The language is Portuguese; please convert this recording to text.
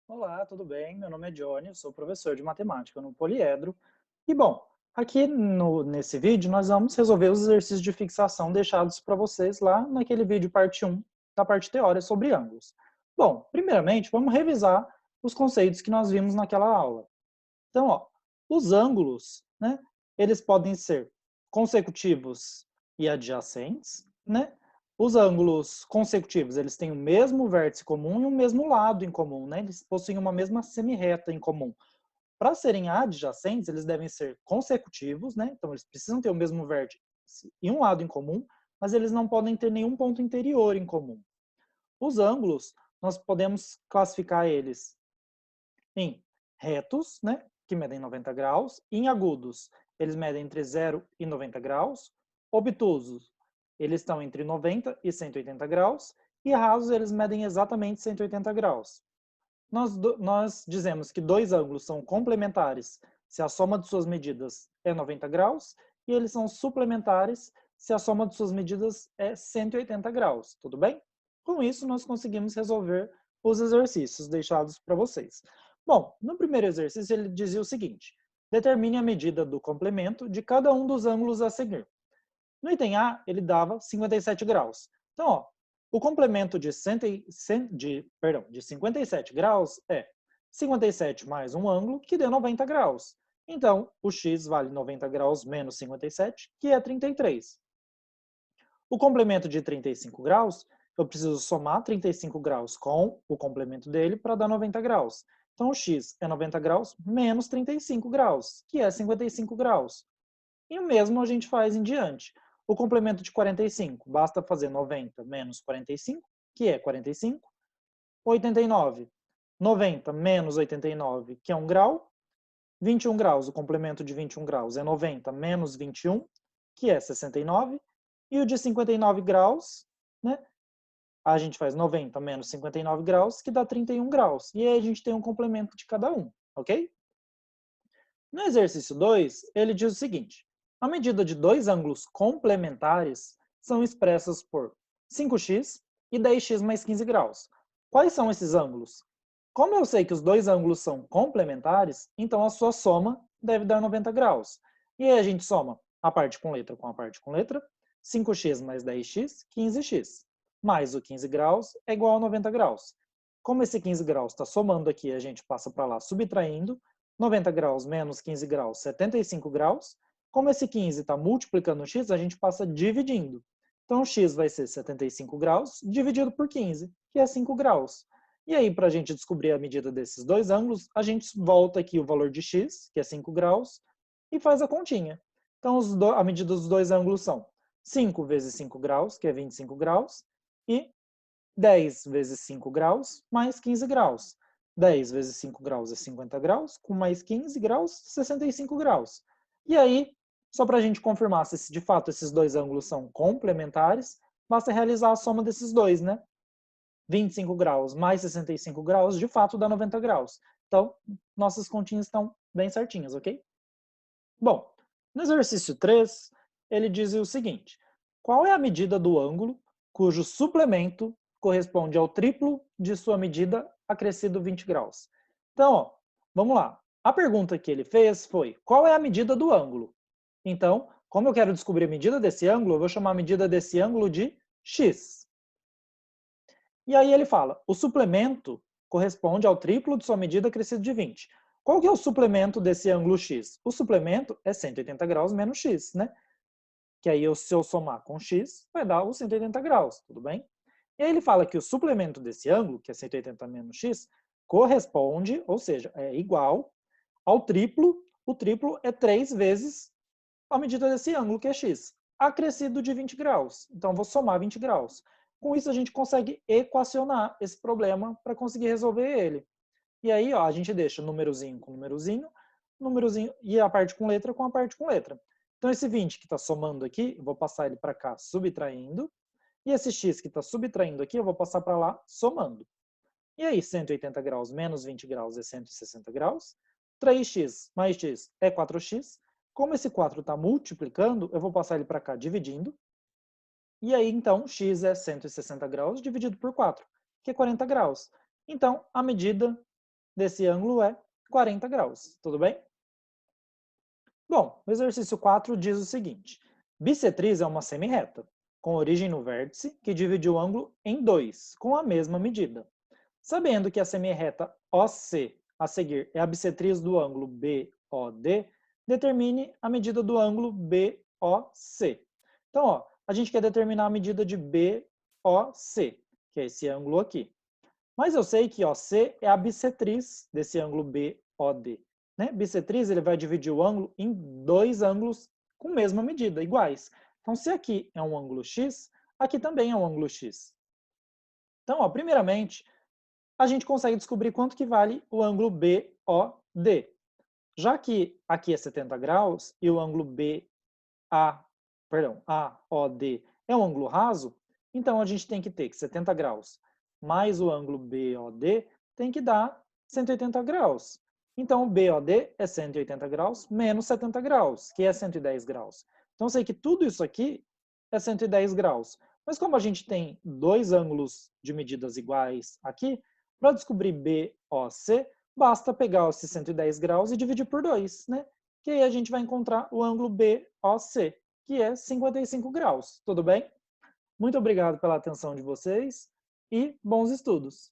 Olá, tudo bem? Meu nome é Johnny, eu sou professor de matemática no Poliedro. E bom, aqui nesse vídeo nós vamos resolver os exercícios de fixação deixados para vocês lá naquele vídeo parte um da parte teórica sobre ângulos. Bom, primeiramente vamos revisar os conceitos que nós vimos naquela aula. Então, ó, os ângulos, né, eles podem ser consecutivos e adjacentes, né? Os ângulos consecutivos, eles têm o mesmo vértice comum e o mesmo lado em comum, né? Eles possuem uma mesma semirreta em comum. Para serem adjacentes, eles devem ser consecutivos, né? Então, eles precisam ter o mesmo vértice e um lado em comum, mas eles não podem ter nenhum ponto interior em comum. Os ângulos, nós podemos classificar eles em retos, né, que medem 90 graus, e em agudos, eles medem entre 0 e 90 graus, obtusos, eles estão entre 90 e 180 graus, e rasos, eles medem exatamente 180 graus. Nós dizemos que dois ângulos são complementares se a soma de suas medidas é 90 graus, e eles são suplementares se a soma de suas medidas é 180 graus, tudo bem? Com isso, nós conseguimos resolver os exercícios deixados para vocês. Bom, no primeiro exercício ele dizia o seguinte: determine a medida do complemento de cada um dos ângulos a seguir. No item A, ele dava 57 graus. Então, ó, o complemento de 57 graus é 57 mais um ângulo, que deu 90 graus. Então, o x vale 90 graus menos 57, que é 33. O complemento de 35 graus, eu preciso somar 35 graus com o complemento dele para dar 90 graus. Então, o x é 90 graus menos 35 graus, que é 55 graus. E o mesmo a gente faz em diante. O complemento de 45, basta fazer 90 menos 45, que é 45. 89, 90 menos 89, que é 1 grau. 21 graus, o complemento de 21 graus é 90 menos 21, que é 69. E o de 59 graus, né, a gente faz 90 menos 59 graus, que dá 31 graus. E aí a gente tem um complemento de cada um, ok? No exercício 2, ele diz o seguinte: a medida de dois ângulos complementares são expressas por 5x e 10x mais 15 graus. Quais são esses ângulos? Como eu sei que os dois ângulos são complementares, então a sua soma deve dar 90 graus. E aí a gente soma a parte com letra com a parte com letra, 5x mais 10x, 15x. Mais o 15 graus é igual a 90 graus. Como esse 15 graus está somando aqui, a gente passa para lá subtraindo, 90 graus menos 15 graus, 75 graus. Como esse 15 está multiplicando o x, a gente passa dividindo. Então, o x vai ser 75 graus dividido por 15, que é 5 graus. E aí, para a gente descobrir a medida desses dois ângulos, a gente volta aqui o valor de x, que é 5 graus, e faz a continha. Então, a medida dos dois ângulos são 5 vezes 5 graus, que é 25 graus, e 10 vezes 5 graus, mais 15 graus. 10 vezes 5 graus é 50 graus, com mais 15 graus, 65 graus. E aí, só para a gente confirmar se de fato esses dois ângulos são complementares, basta realizar a soma desses dois, né? 25 graus mais 65 graus, de fato dá 90 graus. Então, nossas continhas estão bem certinhas, ok? Bom, no exercício 3, ele diz o seguinte: qual é a medida do ângulo cujo suplemento corresponde ao triplo de sua medida acrescido 20 graus? Então, ó, vamos lá. A pergunta que ele fez foi: qual é a medida do ângulo? Então, como eu quero descobrir a medida desse ângulo, eu vou chamar a medida desse ângulo de x. E aí ele fala: o suplemento corresponde ao triplo de sua medida acrescido de 20. Qual que é o suplemento desse ângulo x? O suplemento é 180 graus menos x, né? Que aí, se eu somar com x, vai dar os 180 graus, tudo bem? E aí ele fala que o suplemento desse ângulo, que é 180 menos x, corresponde, ou seja, é igual ao triplo. O triplo é 3 vezes a medida desse ângulo, que é x, acrescido de 20 graus. Então, vou somar 20 graus. Com isso, a gente consegue equacionar esse problema para conseguir resolver ele. E aí, ó, a gente deixa númerozinho com númerozinho e a parte com letra com a parte com letra. Então, esse 20 que está somando aqui, eu vou passar ele para cá subtraindo. E esse x que está subtraindo aqui, eu vou passar para lá somando. E aí, 180 graus menos 20 graus é 160 graus. 3x mais x é 4x. Como esse 4 está multiplicando, eu vou passar ele para cá dividindo. E aí, então, x é 160 graus dividido por 4, que é 40 graus. Então, a medida desse ângulo é 40 graus, tudo bem? Bom, o exercício 4 diz o seguinte: bissetriz é uma semi-reta, com origem no vértice, que divide o ângulo em dois, com a mesma medida. Sabendo que a semi-reta OC a seguir é a bissetriz do ângulo BOD, determine a medida do ângulo BOC. Então, ó, a gente quer determinar a medida de BOC, que é esse ângulo aqui. Mas eu sei que OC é a bissetriz desse ângulo BOD. Né? Bissetriz ele vai dividir o ângulo em dois ângulos com mesma medida, iguais. Então, se aqui é um ângulo X, aqui também é um ângulo X. Então, ó, primeiramente, a gente consegue descobrir quanto que vale o ângulo BOD. Já que aqui é 70 graus e o ângulo AOD é um ângulo raso, então a gente tem que ter que 70 graus mais o ângulo BOD tem que dar 180 graus. Então, o BOD é 180 graus menos 70 graus, que é 110 graus. Então, eu sei que tudo isso aqui é 110 graus. Mas como a gente tem dois ângulos de medidas iguais aqui, para descobrir BOC, basta pegar esses 110 graus e dividir por 2, né? Que aí a gente vai encontrar o ângulo BOC, que é 55 graus. Tudo bem? Muito obrigado pela atenção de vocês e bons estudos!